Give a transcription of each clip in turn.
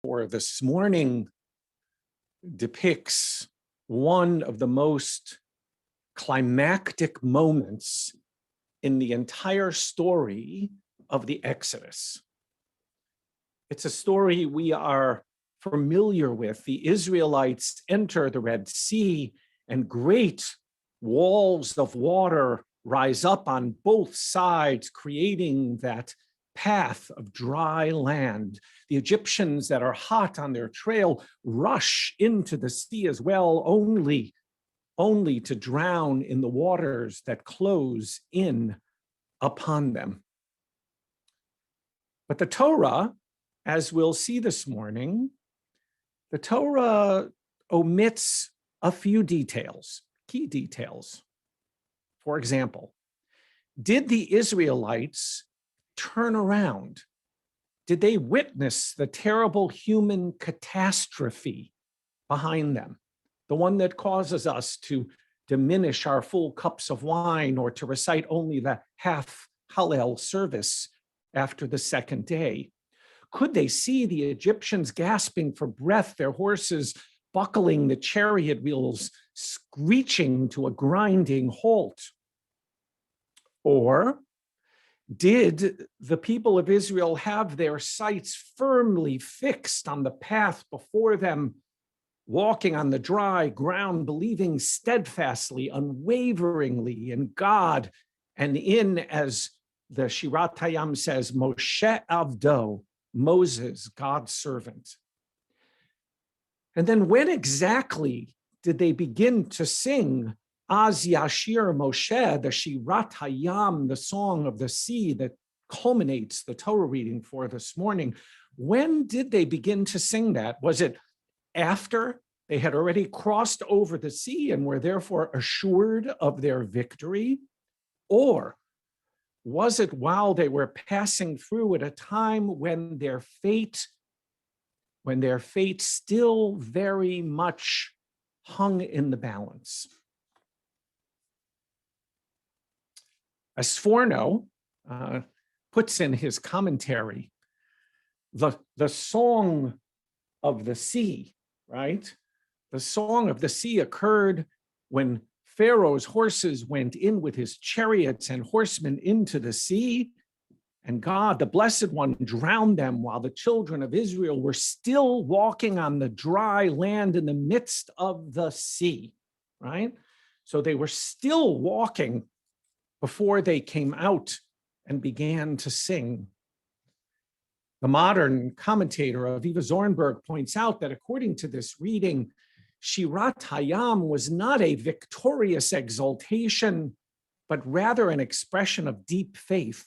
for this morning depicts one of the most climactic moments in the entire story of the Exodus. It's a story we are familiar with. The Israelites enter the Red Sea, and great walls of water rise up on both sides, creating that path of dry land. The Egyptians that are hot on their trail rush into the sea as well, only to drown in the waters that close in upon them. But the Torah, as we'll see this morning, the Torah omits a few details, key details. For example, did the Israelites turn around? Did they witness the terrible human catastrophe behind them? The one that causes us to diminish our full cups of wine or to recite only the half Hallel service after the second day? Could they see the Egyptians gasping for breath, their horses buckling, the chariot wheels screeching to a grinding halt? Or did the people of Israel have their sights firmly fixed on the path before them, walking on the dry ground, believing steadfastly, unwaveringly in God and in, as the Shirat Hayam says, Moshe Avdo, Moses, God's servant? And then when exactly did they begin to sing Az Yashir Moshe, the Shirat Hayam, the song of the sea that culminates the Torah reading for this morning? When did they begin to sing that? Was it after they had already crossed over the sea and were therefore assured of their victory? Or was it while they were passing through at a time when their fate still very much hung in the balance? As Sforno puts in his commentary, the song of the sea, right? The song of the sea occurred when Pharaoh's horses went in with his chariots and horsemen into the sea, and God, the Blessed One, drowned them while the children of Israel were still walking on the dry land in the midst of the sea, right? So they were still walking before they came out and began to sing. The modern commentator Aviva Zornberg points out that according to this reading, Shirat Hayam was not a victorious exultation, but rather an expression of deep faith.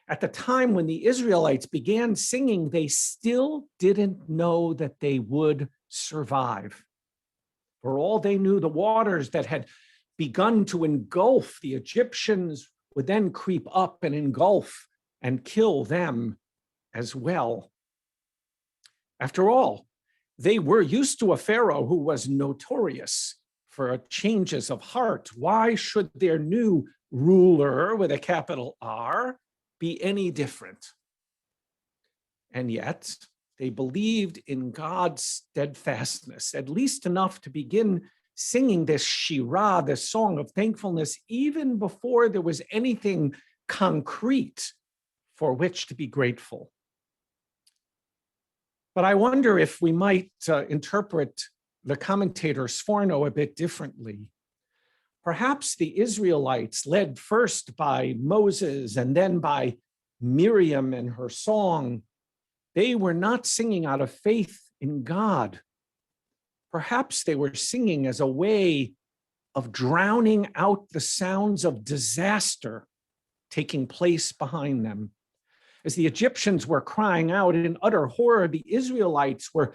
At the time when the Israelites began singing, they still didn't know that they would survive. For all they knew, the waters that had begun to engulf the Egyptians would then creep up and engulf and kill them as well. After all, they were used to a Pharaoh who was notorious for changes of heart. Why should their new ruler, with a capital R, be any different? And yet, they believed in God's steadfastness, at least enough to begin singing this Shirah, this song of thankfulness, even before there was anything concrete for which to be grateful. But I wonder if we might interpret the commentator Sforno a bit differently. Perhaps the Israelites, led first by Moses and then by Miriam and her song, they were not singing out of faith in God. Perhaps they were singing as a way of drowning out the sounds of disaster taking place behind them. As the Egyptians were crying out in utter horror, the Israelites were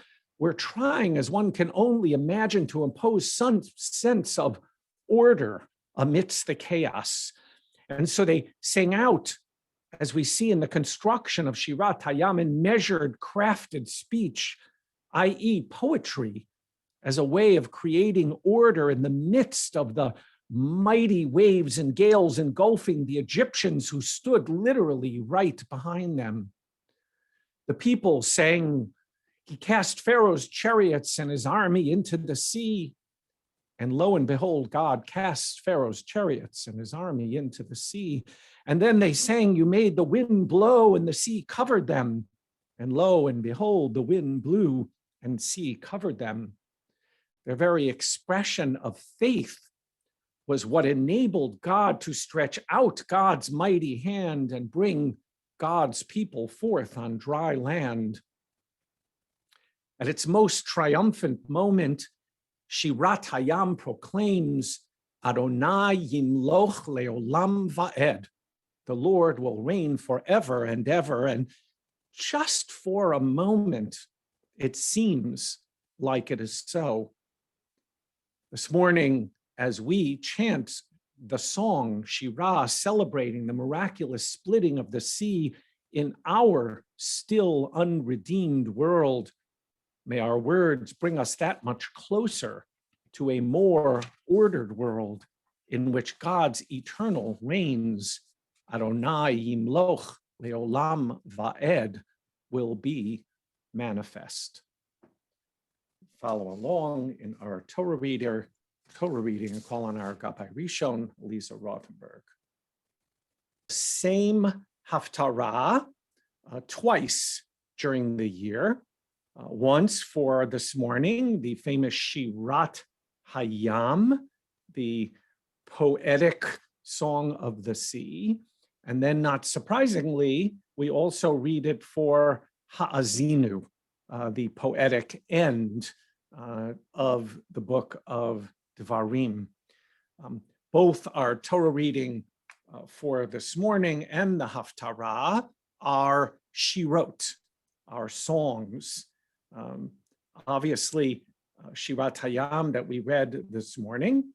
trying, as one can only imagine, to impose some sense of order amidst the chaos. And so they sang out, as we see in the construction of Shirat Hayam, in measured, crafted speech, i.e. poetry, as a way of creating order in the midst of the mighty waves and gales engulfing the Egyptians who stood literally right behind them. The people sang He cast Pharaoh's chariots and his army into the sea. And lo and behold, God cast Pharaoh's chariots and his army into the sea. And then they sang, you made the wind blow and the sea covered them. And lo and behold, the wind blew and sea covered them. Their very expression of faith was what enabled God to stretch out God's mighty hand and bring God's people forth on dry land. At its most triumphant moment, Shirat Hayam proclaims, Adonai yimloch leolam va'ed. The Lord will reign forever and ever. And just for a moment, it seems like it is so. This morning, as we chant the song Shirah, celebrating the miraculous splitting of the sea in our still unredeemed world, may our words bring us that much closer to a more ordered world in which God's eternal reigns, Adonai yimloch leolam va'ed, will be manifest. Follow along in our Torah reading and call on our Gabbai Rishon, Lisa Rothenberg. Same haftarah twice during the year. Once for this morning, the famous Shirat Hayam, the poetic song of the sea. And then, not surprisingly, we also read it for Ha'azinu, the poetic end of the book of Devarim. Both our Torah reading for this morning and the Haftarah are shirot, are songs. Obviously, Shirat Hayam that we read this morning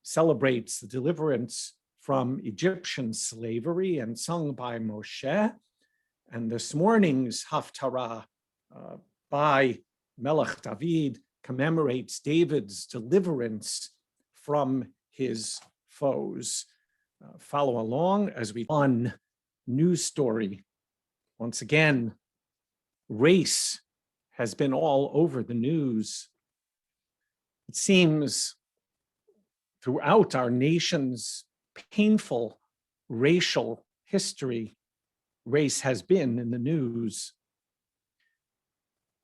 celebrates the deliverance from Egyptian slavery and sung by Moshe. And this morning's Haftarah by Melech David commemorates David's deliverance from his foes. Follow along as we on news story. Once again, race has been all over the news. It seems throughout our nation's painful racial history, race has been in the news.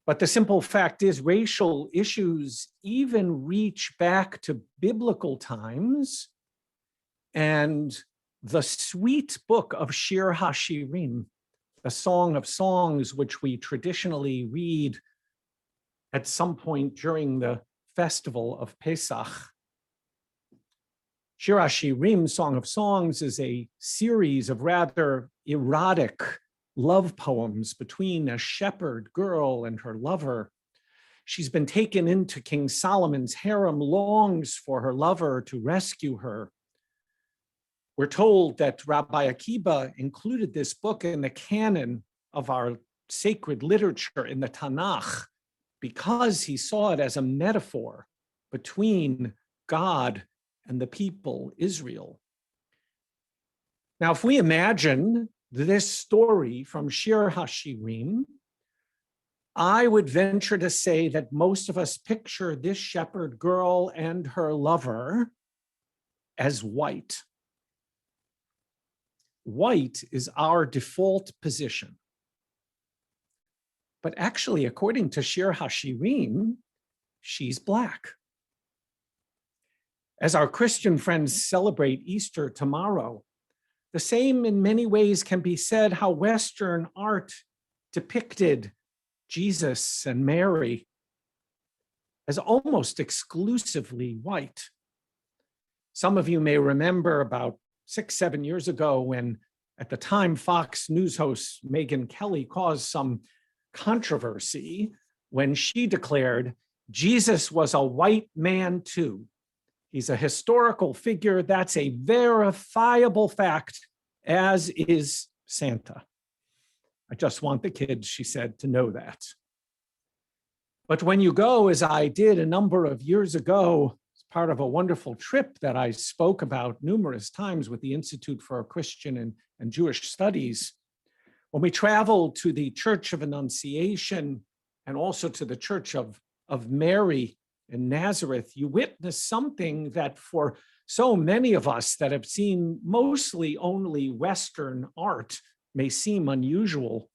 But the simple fact is, racial issues even reach back to biblical times, and the sweet book of Shir HaShirim, the Song of Songs, which we traditionally read at some point during the festival of Pesach. Shir HaShirim, Song of Songs, is a series of rather erotic love poems between a shepherd girl and her lover. She's been taken into King Solomon's harem, longs for her lover to rescue her. We're told that Rabbi Akiba included this book in the canon of our sacred literature in the Tanakh because he saw it as a metaphor between God and the people Israel. Now, if we imagine this story from Shir HaShirim, I would venture to say that most of us picture this shepherd girl and her lover as white. White is our default position. But actually, according to Shir HaShirim, she's black. As our Christian friends celebrate Easter tomorrow, the same in many ways can be said how Western art depicted Jesus and Mary as almost exclusively white. Some of you may remember about 6-7 years ago when, at the time, Fox News host Megyn Kelly caused some controversy when she declared Jesus was a white man too. He's a historical figure. That's a verifiable fact, as is Santa. I just want the kids, she said, to know that. But when you go, as I did a number of years ago, as part of a wonderful trip that I spoke about numerous times with the Institute for Christian and Jewish Studies, when we traveled to the Church of Annunciation and also to the Church of Mary in Nazareth, you witness something that for so many of us that have seen mostly only Western art may seem unusual.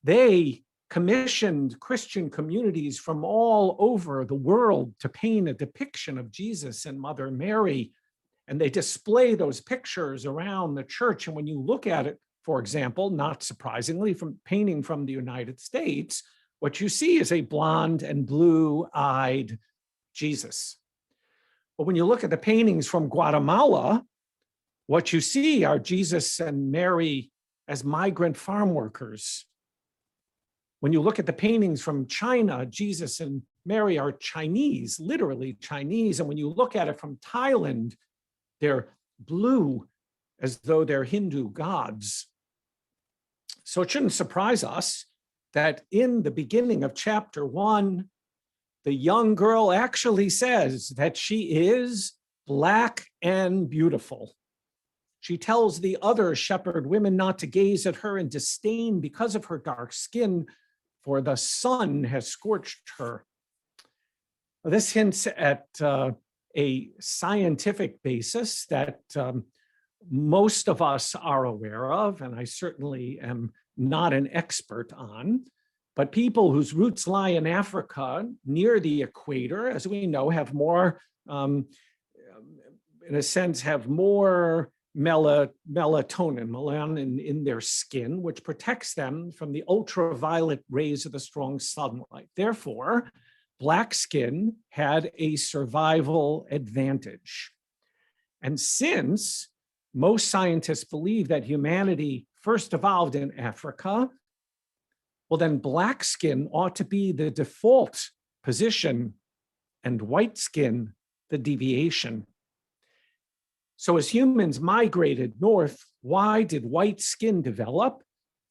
They commissioned Christian communities from all over the world to paint a depiction of Jesus and Mother Mary, and they display those pictures around the church. And when you look at it, for example, not surprisingly, from painting from the United States, what you see is a blonde and blue-eyed Jesus. But when you look at the paintings from Guatemala, what you see are Jesus and Mary as migrant farm workers. When you look at the paintings from China, Jesus and Mary are Chinese, literally Chinese. And when you look at it from Thailand, they're blue as though they're Hindu gods. So it shouldn't surprise us that in the beginning of chapter 1, the young girl actually says that she is black and beautiful. She tells the other shepherd women not to gaze at her in disdain because of her dark skin, for the sun has scorched her. This hints at a scientific basis that most of us are aware of, and I certainly am not an expert on. But people whose roots lie in Africa near the equator, as we know, have more, in a sense, have more melanin in their skin, which protects them from the ultraviolet rays of the strong sunlight. Therefore, black skin had a survival advantage. And since most scientists believe that humanity first evolved in Africa, well, then black skin ought to be the default position and white skin the deviation. So as humans migrated north, why did white skin develop?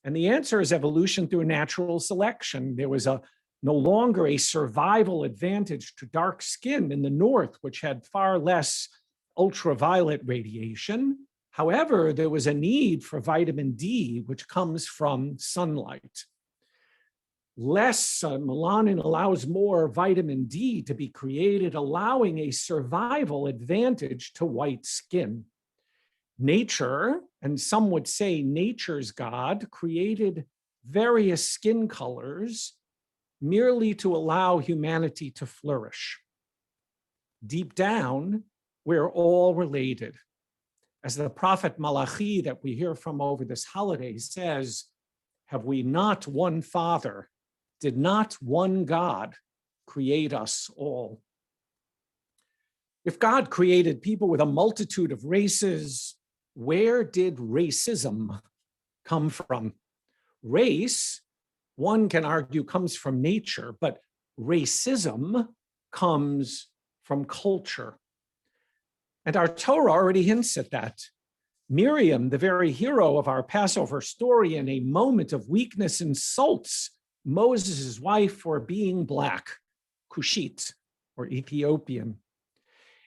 And the answer is evolution through natural selection. There was no longer a survival advantage to dark skin in the north, which had far less ultraviolet radiation. However, there was a need for vitamin D, which comes from sunlight. Less melanin allows more vitamin D to be created, allowing a survival advantage to white skin. Nature, and some would say nature's God, created various skin colors merely to allow humanity to flourish. Deep down, we're all related. As the prophet Malachi that we hear from over this holiday says, have we not one Father? Did not one God create us all? If God created people with a multitude of races, where did racism come from? Race, one can argue, comes from nature, but racism comes from culture. And our Torah already hints at that. Miriam, the very hero of our Passover story, in a moment of weakness, insults Moses' wife for being black, Cushite, or Ethiopian.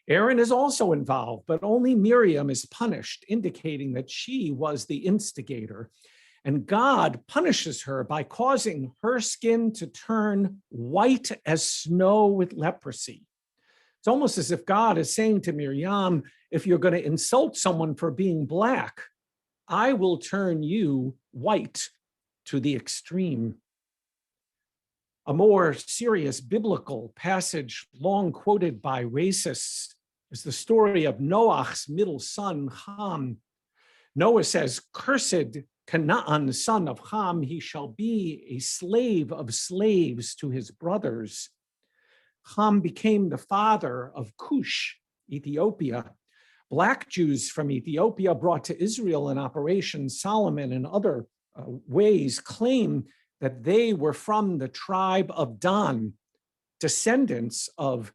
Aaron is also involved, but only Miriam is punished, indicating that she was the instigator. And God punishes her by causing her skin to turn white as snow with leprosy. It's almost as if God is saying to Miriam, if you're going to insult someone for being black, I will turn you white to the extreme. A more serious biblical passage, long quoted by racists, is the story of Noah's middle son, Ham. Noah says, cursed Canaan, son of Ham, he shall be a slave of slaves to his brothers. Ham became the father of Cush, Ethiopia. Black Jews from Ethiopia brought to Israel in Operation Solomon and other ways claim that they were from the tribe of Dan, descendants of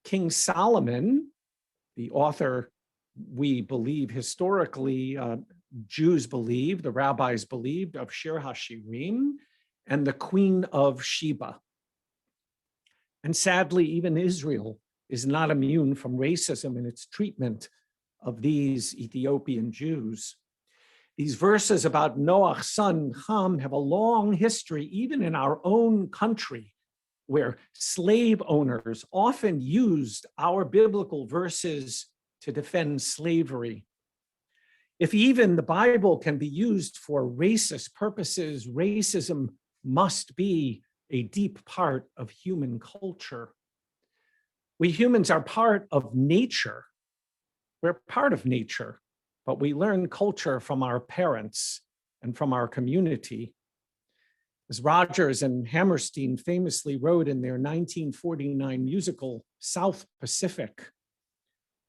King Solomon, the author, we believe historically, Jews believe, the rabbis believed, of Shir HaShirim, and the Queen of Sheba. And sadly, even Israel is not immune from racism in its treatment of these Ethiopian Jews. These verses about Noah's son, Ham, have a long history, even in our own country, where slave owners often used our biblical verses to defend slavery. If even the Bible can be used for racist purposes, racism must be a deep part of human culture. We humans are part of nature. We're part of nature, but we learn culture from our parents and from our community. As Rogers and Hammerstein famously wrote in their 1949 musical, South Pacific,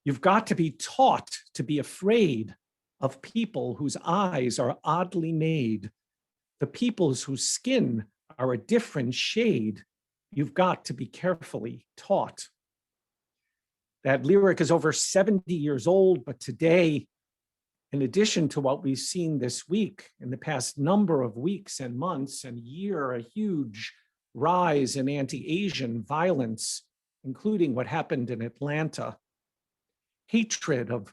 you've got to be taught to be afraid of people whose eyes are oddly made, the peoples whose skin are a different shade. You've got to be carefully taught. That lyric is over 70 years old, but today, in addition to what we've seen this week, in the past number of weeks and months and year, a huge rise in anti-Asian violence, including what happened in Atlanta, hatred of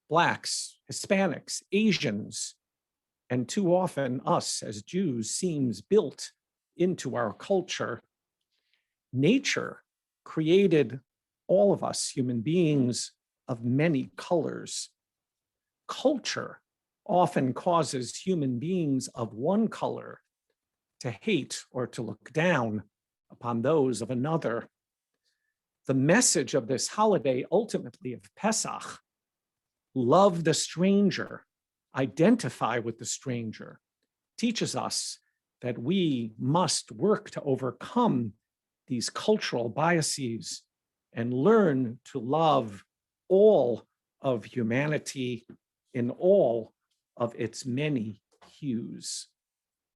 Blacks, Hispanics, Asians, and too often us as Jews seems built into our culture. Nature created all of us, human beings, of many colors. Culture often causes human beings of one color to hate or to look down upon those of another. The message of this holiday, ultimately of Pesach, love the stranger, identify with the stranger, teaches us that we must work to overcome these cultural biases and learn to love all of humanity in all of its many hues.